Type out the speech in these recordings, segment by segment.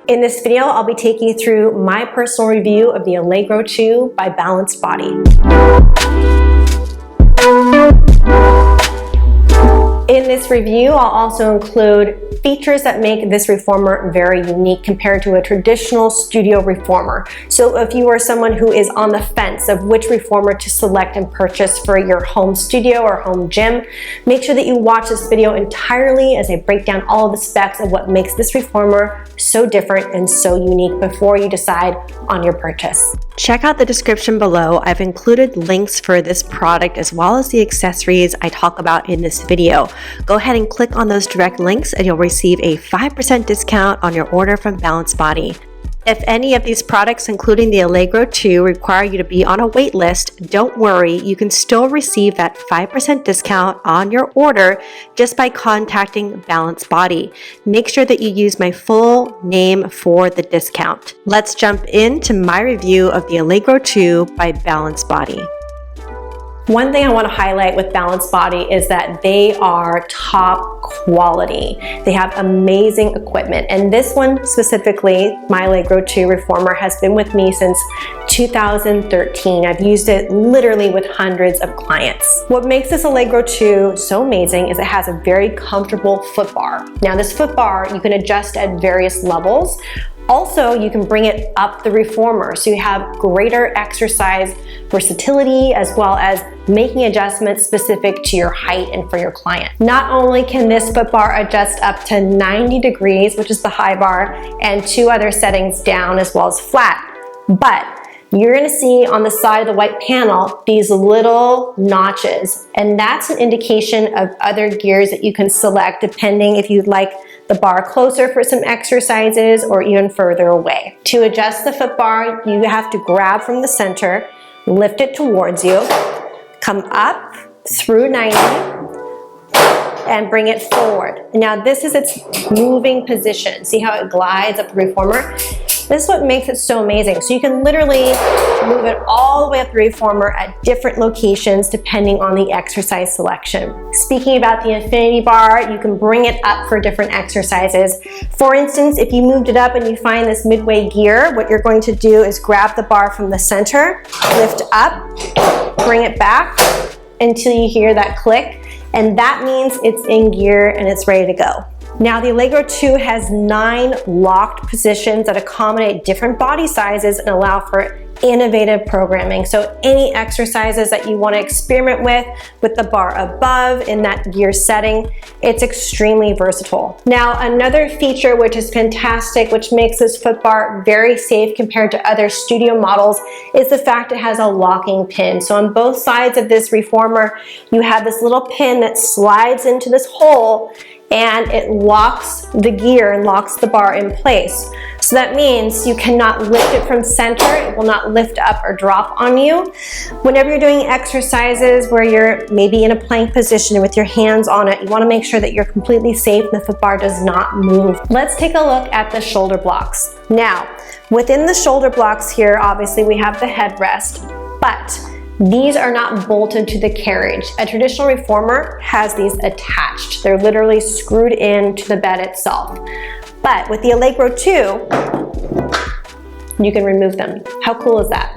In this video, I'll be taking you through my personal review of the Allegro 2 by Balanced Body. In this review, I'll also include features that make this reformer very unique compared to a traditional studio reformer. So if you are someone who is on the fence of which reformer to select and purchase for your home studio or home gym, make sure that you watch this video entirely as I break down all of the specs of what makes this reformer so different and so unique before you decide on your purchase. Check out the description below. I've included links for this product as well as the accessories I talk about in this video. Go ahead and click on those direct links and you'll receive a 5% discount on your order from Balanced Body. If any of these products, including the Allegro 2, require you to be on a wait list, don't worry, you can still receive that 5% discount on your order just by contacting Balanced Body. Make sure that you use my full name for the discount. Let's jump into my review of the Allegro 2 by Balanced Body. One thing I want to highlight with Balanced Body is that they are top quality. They have amazing equipment, and this one specifically, my Allegro 2 reformer, has been with me since 2013. I've used it literally with hundreds of clients. What makes this Allegro 2 so amazing is it has a very comfortable foot bar. Now this foot bar you can adjust at various levels. Also, you can bring it up the reformer, so you have greater exercise versatility as well as making adjustments specific to your height and for your client. Not only can this foot bar adjust up to 90 degrees, which is the high bar, and 2 other settings down as well as flat, but you're gonna see on the side of the white panel these little notches, and that's an indication of other gears that you can select depending if you'd like the bar closer for some exercises or even further away. To adjust the foot bar, you have to grab from the center, lift it towards you, come up through 90, and bring it forward. Now this is its moving position. See how it glides up the reformer? This is what makes it so amazing. So you can literally move it all the way up the reformer at different locations depending on the exercise selection. Speaking about the infinity bar, you can bring it up for different exercises. For instance, if you moved it up and you find this midway gear, what you're going to do is grab the bar from the center, lift up, bring it back until you hear that click, and that means it's in gear and it's ready to go. Now the Allegro 2 has 9 locked positions that accommodate different body sizes and allow for innovative programming. So any exercises that you want to experiment with the bar above in that gear setting, it's extremely versatile. Now another feature which is fantastic, which makes this foot bar very safe compared to other studio models, is the fact it has a locking pin. So on both sides of this reformer, you have this little pin that slides into this hole and it locks the gear and locks the bar in place. So that means you cannot lift it from center, it will not lift up or drop on you. Whenever you're doing exercises where you're maybe in a plank position with your hands on it, you want to make sure that you're completely safe and the foot bar does not move. Let's take a look at the shoulder blocks. Now, within the shoulder blocks here, obviously we have the headrest, but these are not bolted to the carriage. A traditional reformer has these attached. They're literally screwed into the bed itself. But with the Allegro 2, you can remove them. How cool is that?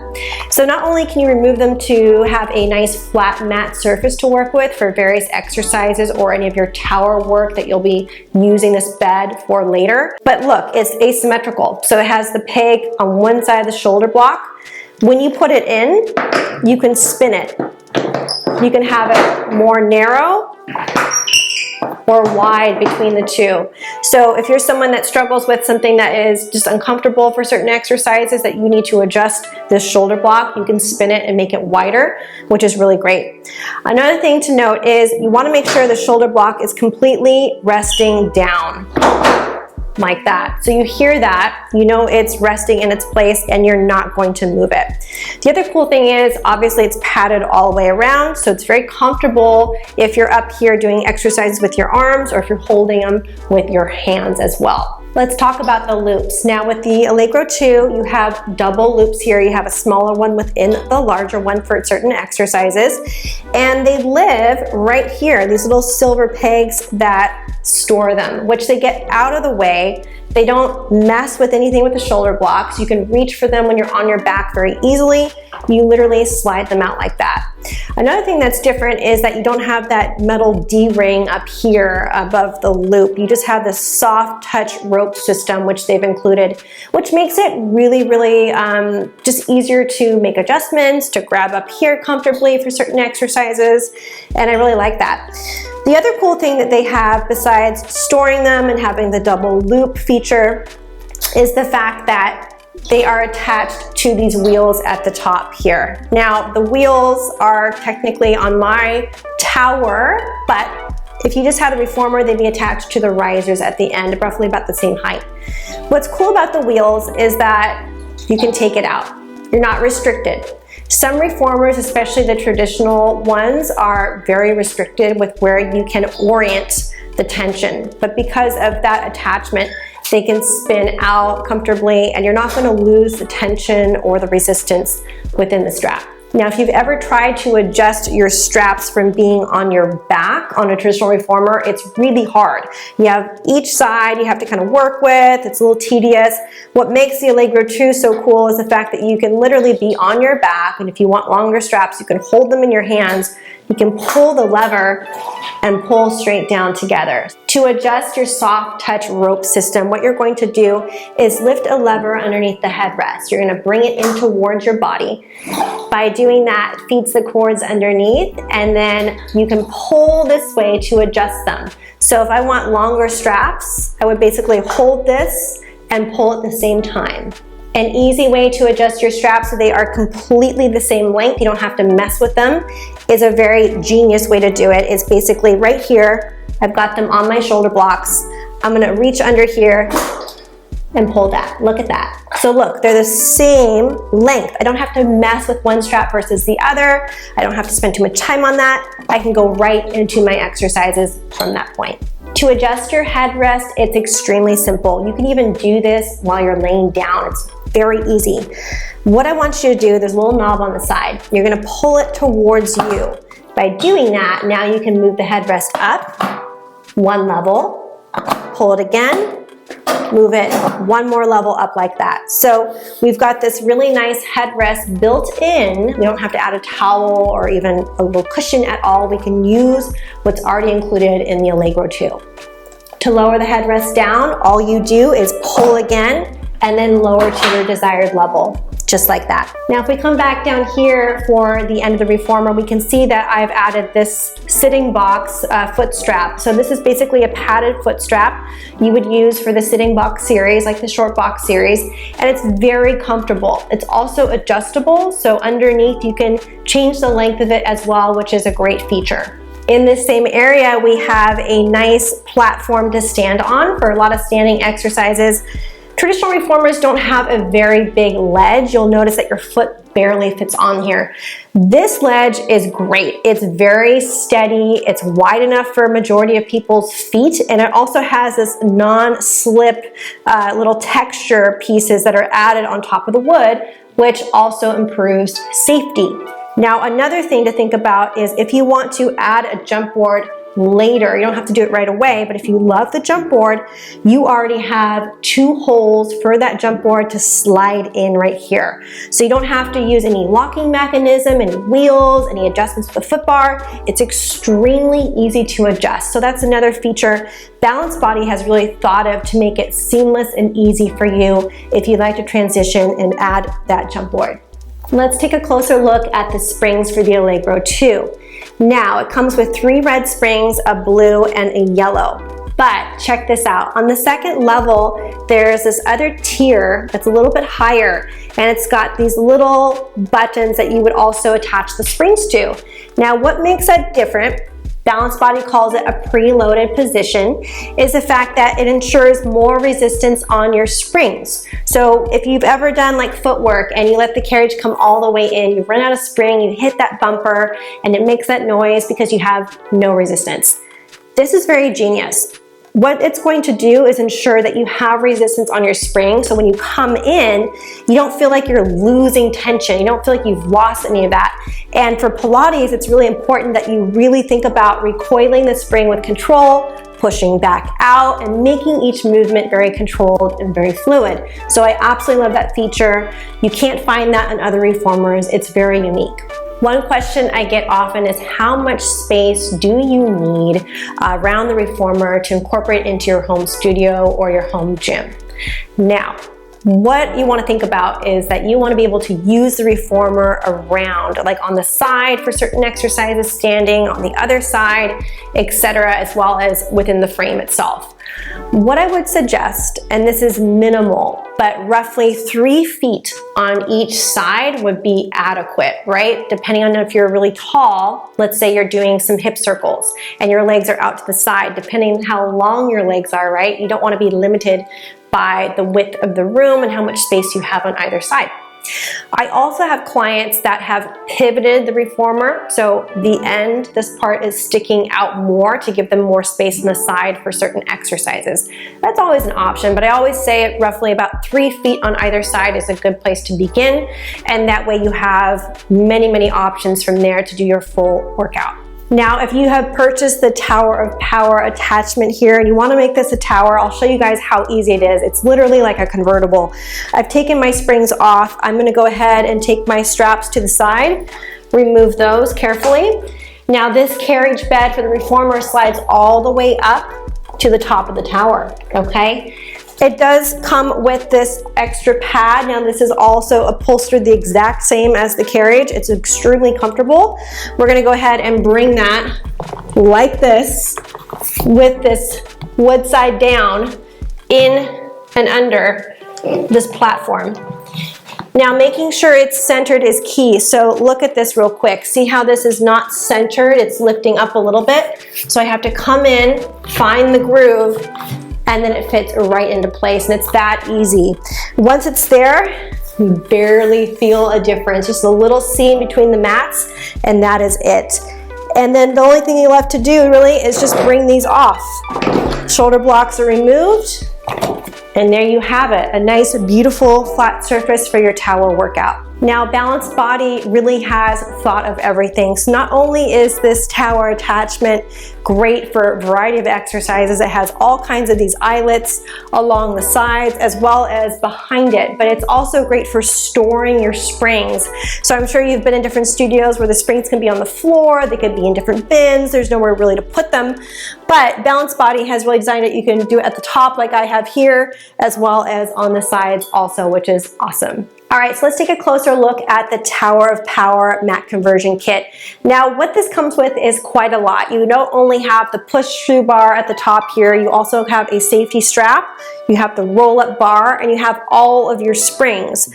So not only can you remove them to have a nice flat mat surface to work with for various exercises or any of your tower work that you'll be using this bed for later, but look, it's asymmetrical. So it has the peg on one side of the shoulder block. When you put it in, you can spin it. You can have it more narrow or wide between the two. So if you're someone that struggles with something that is just uncomfortable for certain exercises that you need to adjust this shoulder block, you can spin it and make it wider, which is really great. Another thing to note is you want to make sure the shoulder block is completely resting down, like that. So you hear that, you know it's resting in its place and you're not going to move it. The other cool thing is obviously it's padded all the way around, so it's very comfortable if you're up here doing exercises with your arms or if you're holding them with your hands as well. Let's talk about the loops. Now with the Allegro 2, you have double loops here. You have a smaller one within the larger one for certain exercises. And they live right here, these little silver pegs that store them, which they get out of the way They don't mess with anything with the shoulder blocks. You can reach for them when you're on your back very easily. You literally slide them out like that. Another thing that's different is that you don't have that metal D-ring up here above the loop. You just have this soft touch rope system, which they've included, which makes it really, really just easier to make adjustments, to grab up here comfortably for certain exercises, and I really like that. The other cool thing that they have, besides storing them and having the double loop feature, is the fact that they are attached to these wheels at the top here. Now, the wheels are technically on my tower, but if you just had a reformer, they'd be attached to the risers at the end, roughly about the same height. What's cool about the wheels is that you can take it out. You're not restricted. Some reformers, especially the traditional ones, are very restricted with where you can orient the tension. But because of that attachment, they can spin out comfortably and you're not going to lose the tension or the resistance within the strap. Now, if you've ever tried to adjust your straps from being on your back on a traditional reformer, it's really hard. You have each side you have to kind of work with. It's a little tedious. What makes the Allegro 2 so cool is the fact that you can literally be on your back, and if you want longer straps, you can hold them in your hands. You can pull the lever and pull straight down together. To adjust your soft touch rope system, what you're going to do is lift a lever underneath the headrest. You're going to bring it in towards your body. By doing that, it feeds the cords underneath, and then you can pull this way to adjust them. So if I want longer straps, I would basically hold this and pull at the same time. An easy way to adjust your straps so they are completely the same length, you don't have to mess with them, is a very genius way to do it. Is basically right here, I've got them on my shoulder blocks. I'm gonna reach under here and pull that. Look at that. So look, they're the same length. I don't have to mess with one strap versus the other. I don't have to spend too much time on that. I can go right into my exercises from that point. To adjust your headrest, it's extremely simple. You can even do this while you're laying down. It's very easy. What I want you to do, there's a little knob on the side. You're gonna pull it towards you. By doing that, now you can move the headrest up one level, pull it again, move it one more level up like that. So we've got this really nice headrest built in. We don't have to add a towel or even a little cushion at all. We can use what's already included in the Allegro 2. To lower the headrest down, all you do is pull again and then lower to your desired level, just like that. Now, if we come back down here for the end of the reformer, we can see that I've added this sitting box foot strap. So this is basically a padded foot strap you would use for the sitting box series, like the short box series, and it's very comfortable. It's also adjustable, so underneath you can change the length of it as well, which is a great feature. In this same area, we have a nice platform to stand on for a lot of standing exercises. Traditional reformers don't have a very big ledge. You'll notice that your foot barely fits on here. This ledge is great. It's very steady. It's wide enough for a majority of people's feet, and it also has this non-slip little texture pieces that are added on top of the wood, which also improves safety. Now, another thing to think about is if you want to add a jump board later, you don't have to do it right away, but if you love the jump board, you already have 2 holes for that jump board to slide in right here. So you don't have to use any locking mechanism, any wheels, any adjustments to the Footbar. It's extremely easy to adjust. So that's another feature Balanced Body has really thought of to make it seamless and easy for you if you'd like to transition and add that jump board. Let's take a closer look at the springs for the Allegro 2. Now, it comes with 3 red springs, a blue, and a yellow. But check this out. On the second level, there's this other tier that's a little bit higher, and it's got these little buttons that you would also attach the springs to. Now, what makes that different, Balanced Body calls it a preloaded position, is the fact that it ensures more resistance on your springs. So if you've ever done like footwork and you let the carriage come all the way in, you run out of spring, you hit that bumper, and it makes that noise because you have no resistance. This is very genius. What it's going to do is ensure that you have resistance on your spring, so when you come in, you don't feel like you're losing tension. You don't feel like you've lost any of that. And for Pilates, it's really important that you really think about recoiling the spring with control, pushing back out, and making each movement very controlled and very fluid. So I absolutely love that feature. You can't find that in other reformers. It's very unique. One question I get often is how much space do you need around the reformer to incorporate into your home studio or your home gym? Now, what you want to think about is that you want to be able to use the reformer around, like on the side for certain exercises, standing on the other side, etc., as well as within the frame itself. What I would suggest, and this is minimal, but roughly 3 feet on each side would be adequate, right? Depending on if you're really tall, let's say you're doing some hip circles and your legs are out to the side, depending on how long your legs are, right? You don't want to be limited by the width of the room and how much space you have on either side. I also have clients that have pivoted the reformer, so the end, this part is sticking out more to give them more space on the side for certain exercises. That's always an option, but I always say roughly about 3 feet on either side is a good place to begin, and that way you have many options from there to do your full workout. Now, if you have purchased the Tower of Power attachment here and you want to make this a tower, I'll show you guys how easy it is. It's literally like a convertible. I've taken my springs off. I'm going to go ahead and take my straps to the side, remove those carefully. Now, this carriage bed for the reformer slides all the way up to the top of the tower, okay? It does come with this extra pad. Now this is also upholstered the exact same as the carriage. It's extremely comfortable. We're gonna go ahead and bring that like this with this wood side down in and under this platform. Now making sure it's centered is key. So look at this real quick. See how this is not centered? It's lifting up a little bit. So I have to come in, find the groove, and then it fits right into place, and it's that easy. Once it's there, you barely feel a difference. Just a little seam between the mats, and that is it. And then the only thing you left to do really is just bring these off. Shoulder blocks are removed, and there you have it. A nice, beautiful, flat surface for your tower workout. Now, Balanced Body really has thought of everything. So not only is this tower attachment great for a variety of exercises, it has all kinds of these eyelets along the sides as well as behind it, but it's also great for storing your springs. So I'm sure you've been in different studios where the springs can be on the floor, they could be in different bins, there's nowhere really to put them. But Balanced Body has really designed it. You can do it at the top like I have here, as well as on the sides also, which is awesome. All right, so let's take a closer look at the Tower of Power mat conversion kit. Now, what this comes with is quite a lot. You don't only have the push-through bar at the top here, you also have a safety strap, you have the roll-up bar, and you have all of your springs.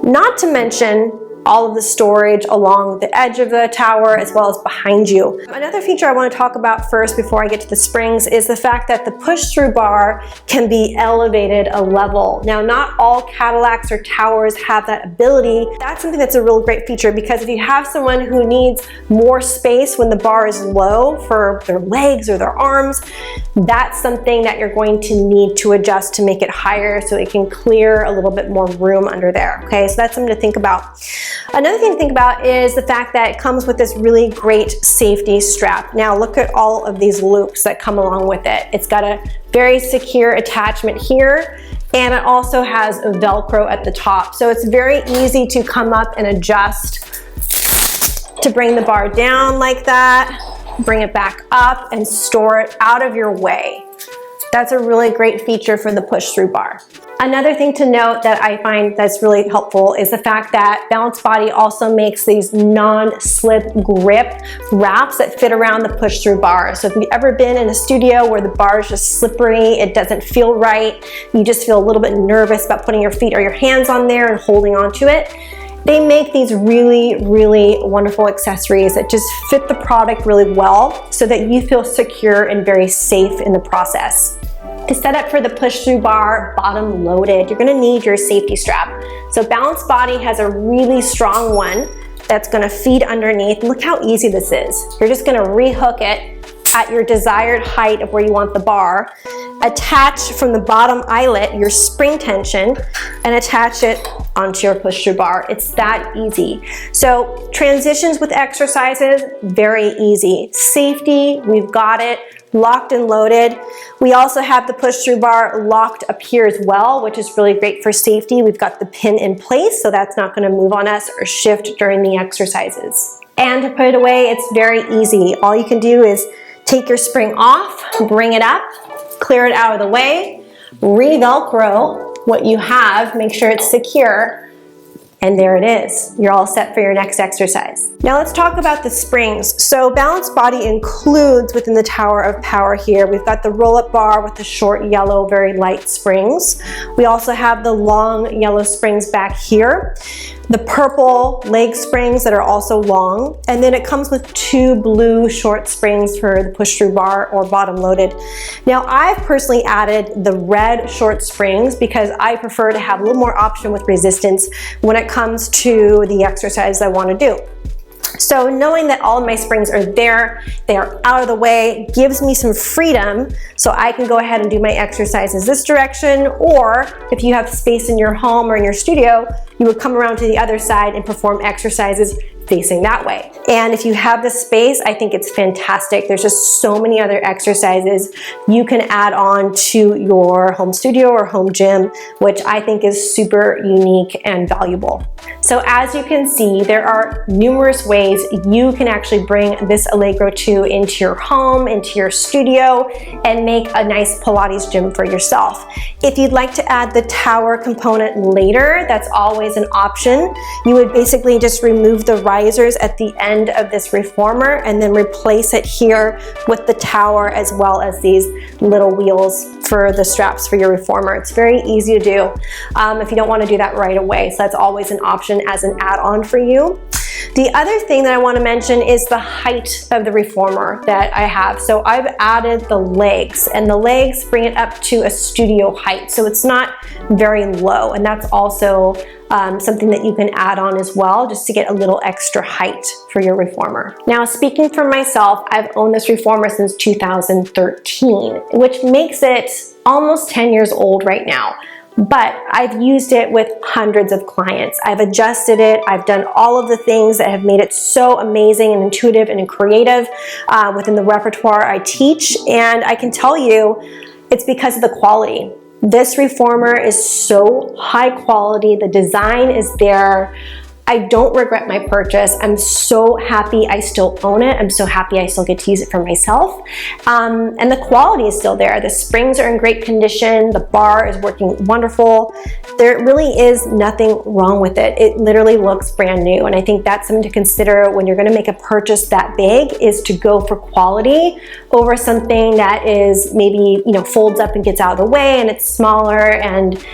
Not to mention all of the storage along the edge of the tower as well as behind you. Another feature I want to talk about first before I get to the springs is the fact that the push-through bar can be elevated a level. Now, not all Cadillacs or towers have that ability. That's something that's a real great feature, because if you have someone who needs more space when the bar is low for their legs or their arms, that's something that you're going to need to adjust to make it higher so it can clear a little bit more room under there. Okay, so that's something to think about. Another thing to think about is the fact that it comes with this really great safety strap. Now look at all of these loops that come along with it. It's got a very secure attachment here, and it also has a Velcro at the top. So it's very easy to come up and adjust to bring the bar down like that, bring it back up, and store it out of your way. That's a really great feature for the push-through bar. Another thing to note that I find that's really helpful is the fact that Balanced Body also makes these non-slip grip wraps that fit around the push-through bar. So if you've ever been in a studio where the bar is just slippery, it doesn't feel right, you just feel a little bit nervous about putting your feet or your hands on there and holding onto it, they make these really wonderful accessories that just fit the product really well so that you feel secure and very safe in the process. To set up for the push-through bar bottom loaded, you're gonna need your safety strap. So Balanced Body has a really strong one that's gonna feed underneath. Look how easy this is. You're just gonna rehook it at your desired height of where you want the bar. attach from the bottom eyelet your spring tension and attach it onto your push-through bar. It's that easy. So transitions with exercises, very easy. Safety, we've got it. Locked and loaded. We also have the push-through bar locked up here as well, which is really great for safety. We've got the pin in place, so that's not going to move on us or shift during the exercises. And to put it away, it's very easy. All you can do is take your spring off, bring it up, clear it out of the way, re-Velcro what you have, make sure it's secure, and there it is. You're all set for your next exercise. Now let's talk about the springs. So Balanced Body includes within the Tower of Power here, we've got the roll-up bar with the short yellow, very light springs. We also have the long yellow springs back here. The purple leg springs that are also long, and then it comes with 2 blue short springs for the push-through bar or bottom loaded. Now I've personally added the red short springs because I prefer to have a little more option with resistance when it comes to the exercise I want to do. So knowing that all of my springs are there, they are out of the way, gives me some freedom so I can go ahead and do my exercises this direction, or if you have space in your home or in your studio, you would come around to the other side and perform exercises facing that way. And if you have the space, I think it's fantastic. There's just so many other exercises you can add on to your home studio or home gym, which I think is super unique and valuable. So as you can see, there are numerous ways you can actually bring this Allegro 2 into your home, into your studio, and make a nice Pilates gym for yourself. If you'd like to add the tower component later, that's always an option. You would basically just remove the risers at the end of this reformer and then replace it here with the tower, as well as these little wheels for the straps for your reformer. It's very easy to do if you don't want to do that right away. So that's always an option as an add-on for you. The other thing that I want to mention is the height of the reformer that I have. So I've added the legs, and the legs bring it up to a studio height. So it's not very low, and that's also something that you can add on as well, just to get a little extra height for your reformer. Now, speaking for myself, I've owned this reformer since 2013, which makes it almost 10 years old right now. But I've used it with hundreds of clients. I've adjusted it. I've done all of the things that have made it so amazing and intuitive and creative within the repertoire I teach. And I can tell you, it's because of the quality. This reformer is so high quality. The design is there. I don't regret my purchase. I'm so happy I still own it. I'm so happy I still get to use it for myself. And the quality is still there. The springs are in great condition. The bar is working wonderful. There really is nothing wrong with it. It literally looks brand new. And I think that's something to consider when you're going to make a purchase that big, is to go for quality over something that is maybe, folds up and gets out of the way and it's smaller and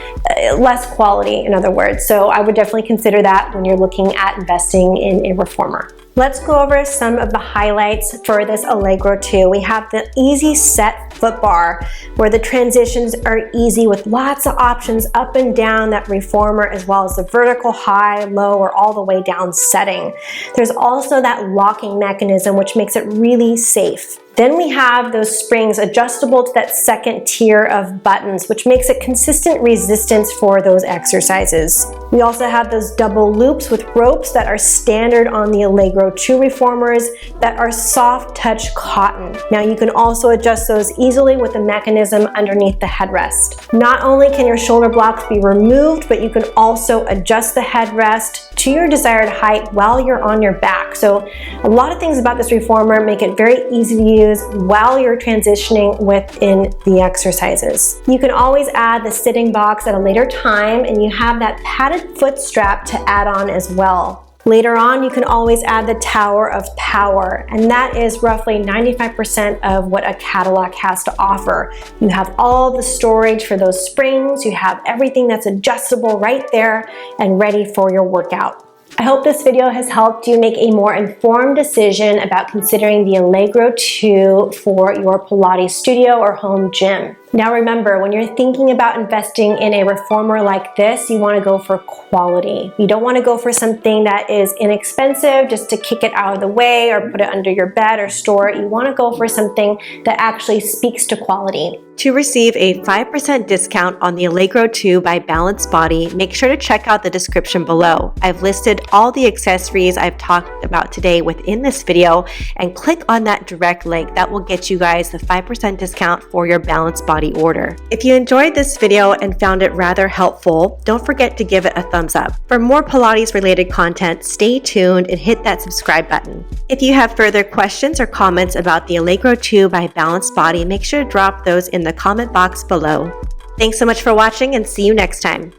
less quality, in other words. So I would definitely consider that when you're looking at investing in a reformer. Let's go over some of the highlights for this Allegro 2. We have the easy set foot bar, where the transitions are easy with lots of options up and down that reformer, as well as the vertical, high, low, or all the way down setting. There's also that locking mechanism, which makes it really safe. Then we have those springs adjustable to that second tier of buttons, which makes it consistent resistance for those exercises. We also have those double loops with ropes that are standard on the Allegro 2 reformers that are soft touch cotton. Now you can also adjust those easily with the mechanism underneath the headrest. Not only can your shoulder blocks be removed, but you can also adjust the headrest to your desired height while you're on your back. So a lot of things about this reformer make it very easy to use while you're transitioning within the exercises. You can always add the sitting box at a later time, and you have that padded foot strap to add on as well. Later on, you can always add the Tower of Power, and that is roughly 95% of what a Cadillac has to offer. You have all the storage for those springs, you have everything that's adjustable right there and ready for your workout. I hope this video has helped you make a more informed decision about considering the Allegro 2 for your Pilates studio or home gym. Now remember, when you're thinking about investing in a reformer like this, you want to go for quality. You don't want to go for something that is inexpensive just to kick it out of the way or put it under your bed or store it. You want to go for something that actually speaks to quality. To receive a 5% discount on the Allegro 2 by Balanced Body, make sure to check out the description below. I've listed all the accessories I've talked about today within this video, and click on that direct link. That will get you guys the 5% discount for your Balanced Body order. If you enjoyed this video and found it rather helpful, don't forget to give it a thumbs up. For more Pilates related content, stay tuned and hit that subscribe button. If you have further questions or comments about the Allegro 2 by Balanced Body, make sure to drop those in the comment box below. Thanks so much for watching, and see you next time.